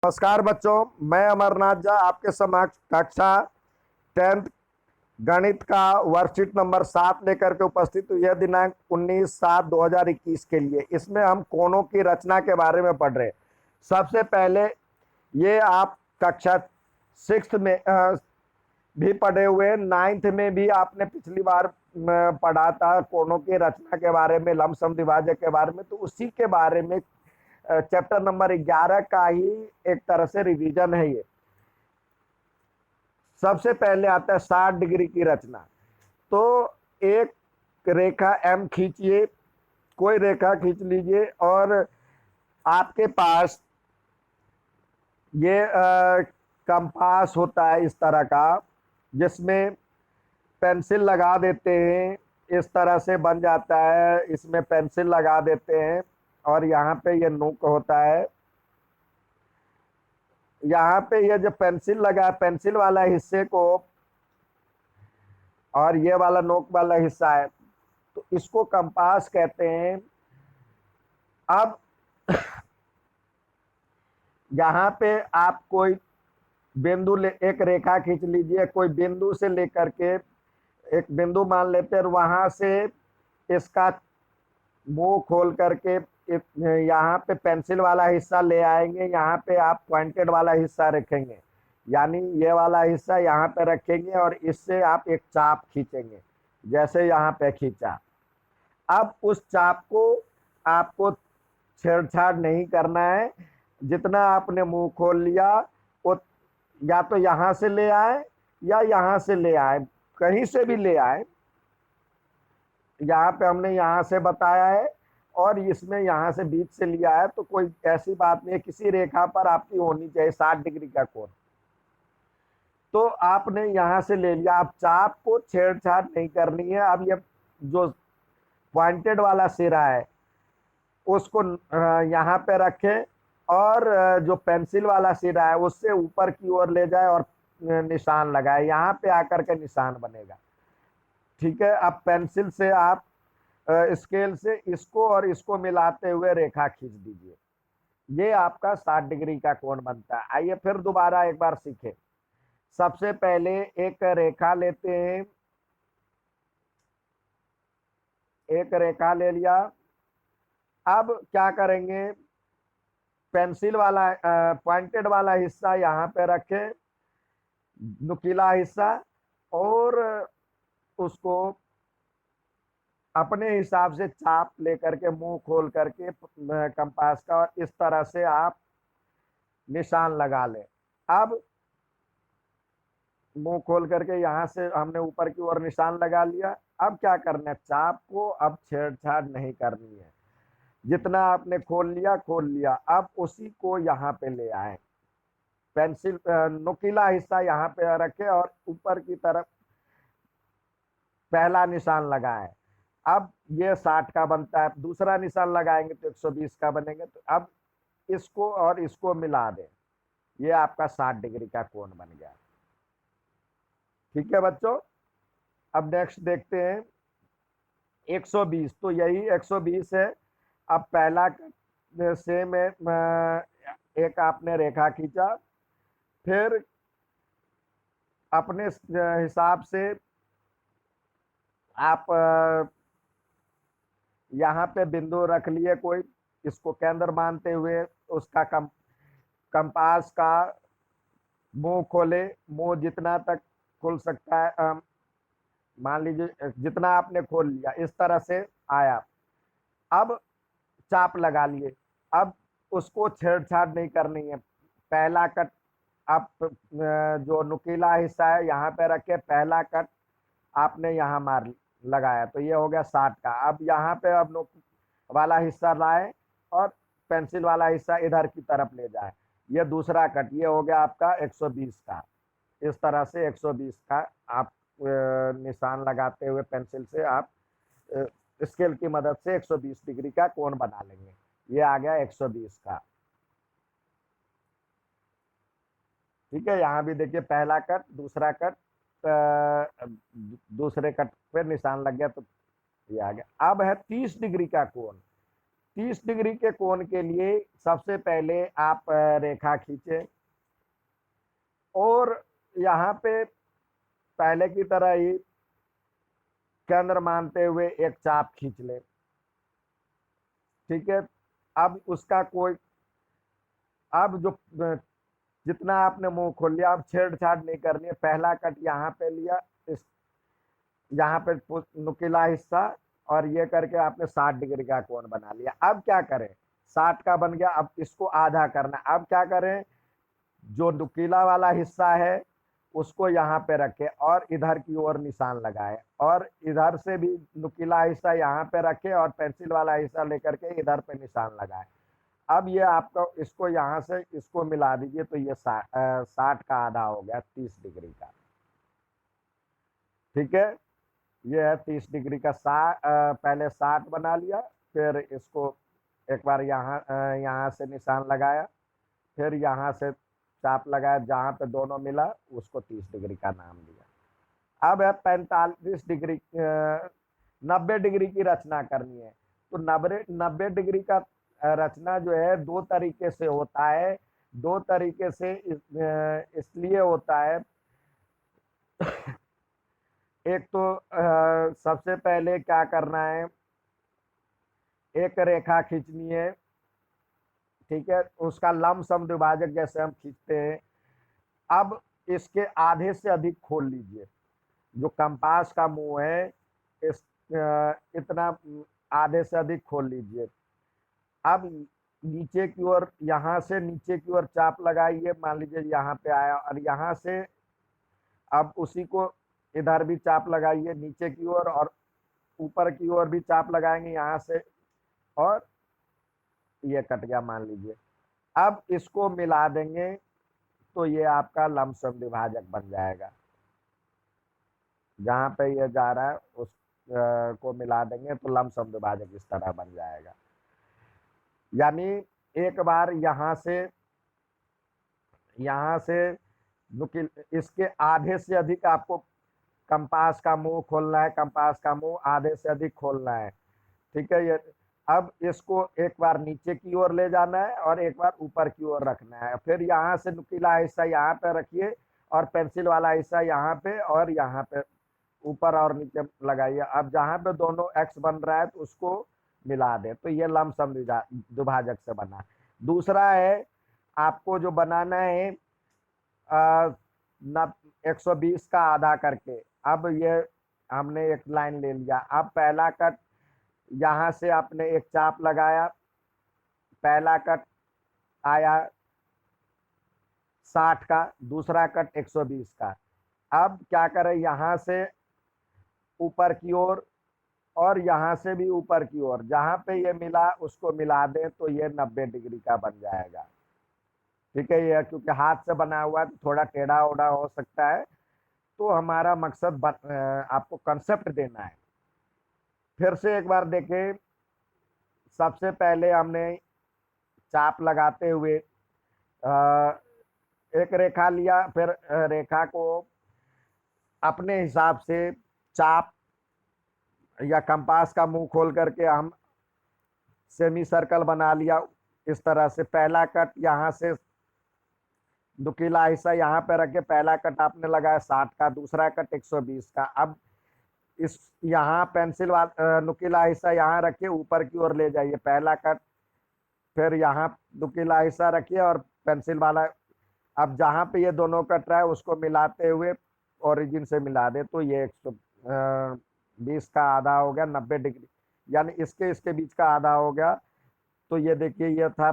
नमस्कार बच्चों, मैं अमरनाथ झा आपके समक्ष कक्षा 10th गणित का वर्कशीट नंबर 7 लेकर के उपस्थित हुई है दिनांक 19/7/2021 के लिए। इसमें हम कोणों की रचना के बारे में पढ़ रहे हैं। सबसे पहले ये आप कक्षा 6th में भी पढ़े हुए, 9th में भी आपने पिछली बार पढ़ा था कोणों की रचना के बारे में, लमसम द्विभाजक के बारे में। तो उसी के बारे में चैप्टर नंबर 11 का ही एक तरह से रिवीजन है ये। सबसे पहले आता है 60 डिग्री की रचना। तो एक रेखा एम खींचिए, कोई रेखा खींच लीजिए और आपके पास ये कंपास होता है इस तरह का, जिसमें पेंसिल लगा देते हैं, इस तरह से बन जाता है। इसमें पेंसिल लगा देते हैं और यहाँ पे ये नोक होता है। यहाँ पे ये जो पेंसिल लगा है, पेंसिल वाला हिस्से को, और ये वाला नोक वाला हिस्सा है, तो इसको कंपास कहते हैं। अब यहाँ पे आप कोई बिंदु एक रेखा खींच लीजिए, कोई बिंदु से लेकर के एक बिंदु मान लेते हैं और वहां से इसका मुंह खोल करके यहाँ पे पेंसिल वाला हिस्सा ले आएंगे। यहाँ पे आप पॉइंटेड वाला हिस्सा रखेंगे, यानी ये वाला हिस्सा यहाँ पे रखेंगे और इससे आप एक चाप खींचेंगे, जैसे यहाँ पे खींचा। अब उस चाप को आपको छेड़छाड़ नहीं करना है। जितना आपने मुंह खोल लिया वो या तो यहाँ से ले आए या यहाँ से ले आए, कहीं से भी ले आए। यहाँ पे हमने यहाँ से बताया है और इसमें यहाँ से बीच से लिया है, तो कोई ऐसी बात नहीं है। किसी रेखा पर आपकी होनी चाहिए 60 डिग्री का कोण। तो आपने यहाँ से ले लिया, आप चाप को छेड़छाड़ नहीं करनी है। अब ये जो पॉइंटेड वाला सिरा है उसको यहाँ पे रखें और जो पेंसिल वाला सिरा है उससे ऊपर की ओर ले जाए और निशान लगाए। यहाँ पे आकर के निशान बनेगा, ठीक है। अब पेंसिल से आप स्केल से इसको और इसको मिलाते हुए रेखा खींच दीजिए। ये आपका 60 डिग्री का कोण बनता है। आइए फिर दोबारा एक बार सीखें। सबसे पहले एक रेखा लेते हैं, एक रेखा ले लिया। अब क्या करेंगे, पेंसिल वाला पॉइंटेड वाला हिस्सा यहाँ पे रखें, नुकीला हिस्सा, और उसको अपने हिसाब से चाप लेकर के मुंह खोल करके कंपास का, और इस तरह से आप निशान लगा लें। अब मुंह खोल करके यहाँ से हमने ऊपर की ओर निशान लगा लिया। अब क्या करना है, चाप को अब छेड़छाड़ नहीं करनी है। जितना आपने खोल लिया, अब उसी को यहाँ पे ले आए। पेंसिल नुकीला हिस्सा यहाँ पे रखे और ऊपर की तरफ पहला निशान लगाए। अब ये 60 का बनता है, दूसरा निशान लगाएंगे तो 120 का बनेंगे। तो अब इसको और इसको मिला दें, ये आपका 60 डिग्री का कोण बन गया। ठीक है बच्चों, अब नेक्स्ट देखते हैं 120। तो यही 120 है। अब पहला सेम है, एक आपने रेखा खींचा, फिर अपने हिसाब से आप यहाँ पे बिंदु रख लिए कोई, इसको केंद्र मानते हुए उसका कंपास का मुंह खोले। मुंह जितना तक खुल सकता है, मान लीजिए जितना आपने खोल लिया, इस तरह से आया। अब चाप लगा लिए। अब उसको छेड़छाड़ नहीं करनी है। पहला कट आप जो नुकीला हिस्सा है यहाँ पे रखे, पहला कट आपने यहाँ मार लगाया, तो ये हो गया 60 का। अब यहाँ पे अब नोक वाला हिस्सा लाए और पेंसिल वाला हिस्सा इधर की तरफ ले जाए, ये दूसरा कट, ये हो गया आपका 120 का। इस तरह से 120 का आप निशान लगाते हुए पेंसिल से आप स्केल की मदद से 120 डिग्री का कोण बना लेंगे। ये आ गया 120 का। ठीक है, यहाँ भी देखिए पहला कट, दूसरा कट, दूसरे कट पे निशान लग गया, तो ये आ गया। अब है 30 डिग्री का कोण। 30 डिग्री के कोण के लिए सबसे पहले आप रेखा खींचे और यहाँ पे पहले की तरह ही केंद्र मानते हुए एक चाप खींच ले। ठीक है, अब उसका कोई, अब जो जितना आपने मुंह खोल लिया, अब छेड़छाड़ नहीं करनी है। पहला कट यहाँ पे लिया, इस यहाँ पे नुकीला हिस्सा, और ये करके आपने 60 डिग्री का कोण बना लिया। अब क्या करें, 60 का बन गया, अब इसको आधा करना। अब क्या करें, जो नुकीला वाला हिस्सा है उसको यहाँ पे रखे और इधर की ओर निशान लगाए, और इधर से भी नुकीला हिस्सा यहाँ पे रखे और पेंसिल वाला हिस्सा लेकर के इधर पे निशान लगाए। अब ये आपको इसको यहाँ से इसको मिला दीजिए, तो ये 60 का आधा हो गया 30 डिग्री का। ठीक है, ये है 30 डिग्री का। पहले 60 बना लिया, फिर इसको एक बार यहाँ से निशान लगाया, फिर यहाँ से चाप लगाया, जहाँ पे दोनों मिला उसको 30 डिग्री का नाम दिया। अब है 45 डिग्री, 90 डिग्री की रचना करनी है। तो 90 डिग्री का रचना जो है दो तरीके से होता है। दो तरीके से इसलिए होता है, एक तो सबसे पहले क्या करना है, एक रेखा खींचनी है। ठीक है, उसका लमसम द्विभाजक जैसे हम खींचते हैं। अब इसके आधे से अधिक खोल लीजिए, जो कंपास का मुंह है इस इतना आधे से अधिक खोल लीजिए। अब नीचे की ओर, यहाँ से नीचे की ओर चाप लगाइए, मान लीजिए यहाँ पे आया, और यहाँ से अब उसी को इधर भी चाप लगाइए नीचे की ओर, और ऊपर की ओर भी चाप लगाएंगे यहाँ से, और ये कट गया मान लीजिए। अब इसको मिला देंगे तो ये आपका लमसम द्विभाजक बन जाएगा। जहाँ पे ये जा रहा है उस को मिला देंगे तो लमसम द्विभाजक इस तरह बन जाएगा। यानी एक बार यहाँ से नुकील, इसके आधे से अधिक आपको कंपास का मुंह खोलना है, कंपास का मुंह आधे से अधिक खोलना है। ठीक है, ये अब इसको एक बार नीचे की ओर ले जाना है और एक बार ऊपर की ओर रखना है। फिर यहाँ से नुकीला हिस्सा यहाँ पे रखिए और पेंसिल वाला हिस्सा यहाँ पे और यहाँ पे ऊपर और नीचे लगाइए। अब जहाँ पे दोनों एक्स बन रहा है तो उसको मिला दे, तो ये लमसम द्विभाजक से बना। दूसरा है, आपको जो बनाना है 120 का आधा करके। अब ये हमने एक लाइन ले लिया। अब पहला कट यहाँ से आपने एक चाप लगाया, पहला कट आया 60 का, दूसरा कट 120 का। अब क्या करें, यहाँ से ऊपर की ओर और यहाँ से भी ऊपर की ओर, जहाँ पे ये मिला उसको मिला दें तो ये 90 डिग्री का बन जाएगा। ठीक है, ये क्योंकि हाथ से बना हुआ है तो थोड़ा टेढ़ा ओढ़ा हो सकता है, तो हमारा मकसद आपको कंसेप्ट देना है। फिर से एक बार देखें, सबसे पहले हमने चाप लगाते हुए एक रेखा लिया, फिर रेखा को अपने हिसाब से चाप या कंपास का मुंह खोल करके हम सेमी सर्कल बना लिया इस तरह से। पहला कट यहाँ से नुकीला हिस्सा यहाँ पे रख के पहला कट आपने लगाया 60 का, दूसरा कट 120 का। अब इस यहाँ पेंसिल वाला नुकीला हिस्सा यहाँ रखिए, ऊपर की ओर ले जाइए, पहला कट, फिर यहाँ नुकीला हिस्सा रखिए और पेंसिल वाला। अब जहाँ पे ये दोनों कट रहा है उसको मिलाते हुए ओरिजिन से मिला दे, तो ये 120 का आधा हो गया 90 डिग्री, यानी इसके बीच का आधा हो गया। तो ये देखिए, ये था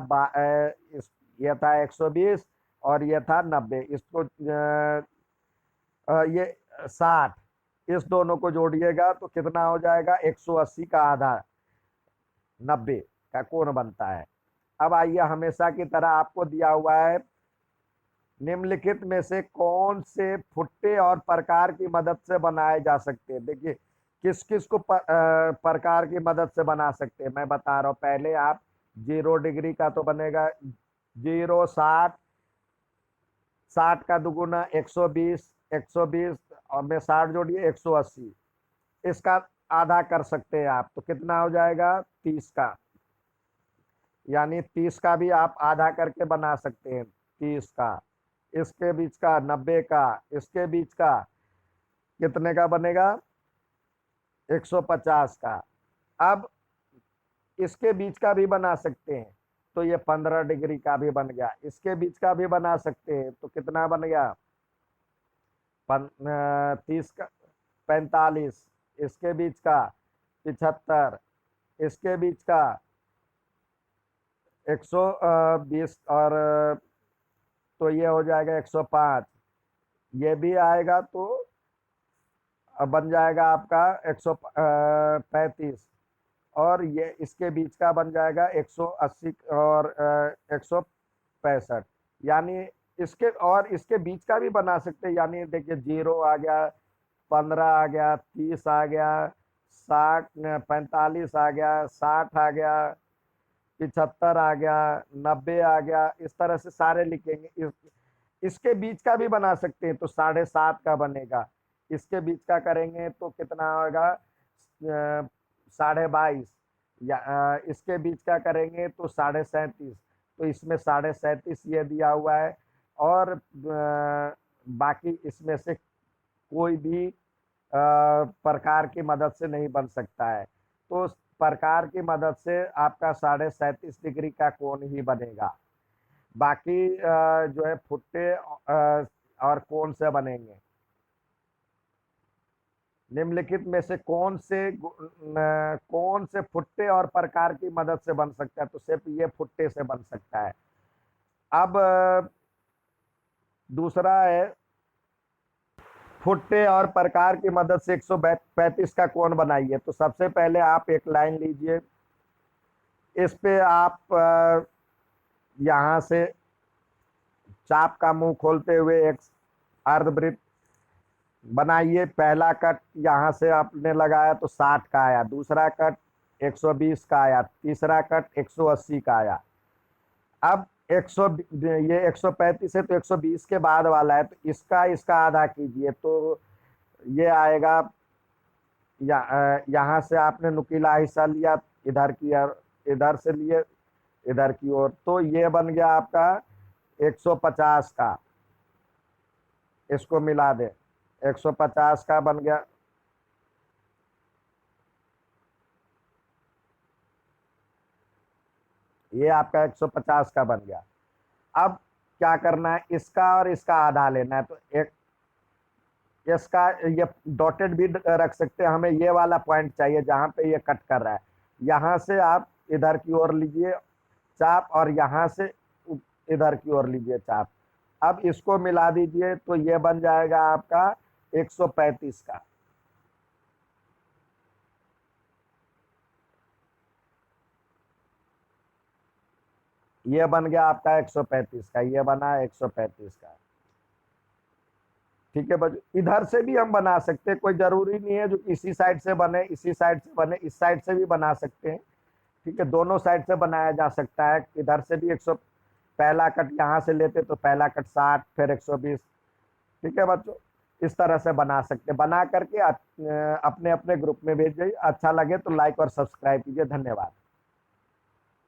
120 और ये था 90, इसको ये 60, इस दोनों को जोड़िएगा तो कितना हो जाएगा, 180 का आधा 90 का कोण बनता है। अब आइए, हमेशा की तरह आपको दिया हुआ है निम्नलिखित में से कौन से फुट्टे और प्रकार की मदद से बनाए जा सकते हैं। देखिए किस किस को प्रकार की मदद से बना सकते हैं, मैं बता रहा हूँ। पहले आप 0 डिग्री का तो बनेगा 0, 60, 60 का दुगुना 120, 120 और में 60 जोड़िए 180, इसका आधा कर सकते हैं आप, तो कितना हो जाएगा 30 का। यानी 30 का भी आप आधा करके बना सकते हैं, 30 का, इसके बीच का 90 का, इसके बीच का कितने का बनेगा, 150 का। अब इसके बीच का भी बना सकते हैं, तो ये 15 डिग्री का भी बन गया। इसके बीच का भी बना सकते हैं, तो कितना बन गया, 30 का 45, इसके बीच का 75, इसके बीच का 120, और तो ये हो जाएगा 105, ये भी आएगा तो अब बन जाएगा आपका 135, और ये इसके बीच का बन जाएगा 180 और 165। यानी इसके और इसके बीच का भी बना सकते हैं, यानी देखिए 0 आ गया, 15 आ गया, 30 आ गया, 60, 45 आ गया, 60 आ गया, 75 आ गया, 90 आ गया, इस तरह से सारे लिखेंगे। इसके बीच का भी बना सकते हैं, तो 7.5 का बनेगा। इसके बीच का करेंगे तो कितना होगा, 22.5, या इसके बीच का करेंगे तो 37.5, तो इसमें 37.5 ये दिया हुआ है। और बाकी इसमें से कोई भी प्रकार की मदद से नहीं बन सकता है, तो प्रकार की मदद से आपका 37.5 डिग्री का कोण ही बनेगा। बाकी जो है फुट्टे और कोण से बनेंगे। निम्नलिखित में से कौन से फुट्टे और प्रकार की मदद से बन सकता है, तो सिर्फ ये फुट्टे से बन सकता है। अब दूसरा है, फुट्टे और प्रकार की मदद से 135 का कोण बनाइए। तो सबसे पहले आप एक लाइन लीजिए, इस पे आप यहाँ से चाप का मुंह खोलते हुए एक अर्धवृत्त बनाइए। पहला कट यहाँ से आपने लगाया तो 60 का आया, दूसरा कट 120 का आया, तीसरा कट 180 का आया। अब ये 135 है, तो 120 के बाद वाला है, तो इसका आधा कीजिए, तो ये आएगा। यहाँ से आपने नुकीला हिस्सा लिया इधर की ओर, इधर से लिए इधर की ओर, तो ये बन गया आपका 150 का। इसको मिला दे, 150 का बन गया। ये आपका 150 का बन गया। अब क्या करना है, इसका और इसका आधा लेना है, तो एक इसका ये डॉटेड भी रख सकते हैं। हमें ये वाला पॉइंट चाहिए जहां पे ये कट कर रहा है। यहां से आप इधर की ओर लीजिए चाप, और यहां से इधर की ओर लीजिए चाप। अब इसको मिला दीजिए, तो ये बन जाएगा आपका 135 का। ये बन गया आपका 135 का, ये बना 135 का। ठीक है बच्चों, इधर से भी हम बना सकते हैं, कोई जरूरी नहीं है जो इसी साइड से बने, इसी साइड से बने, इस साइड से भी बना सकते हैं। ठीक है, दोनों साइड से बनाया जा सकता है। इधर से भी 100, पहला कट यहाँ से लेते तो पहला कट 60, फिर 120। ठीक है बच्चों, इस तरह से बना सकते हैं। बना करके अपने अपने ग्रुप में भेजिए। अच्छा लगे तो लाइक और सब्सक्राइब कीजिए। धन्यवाद।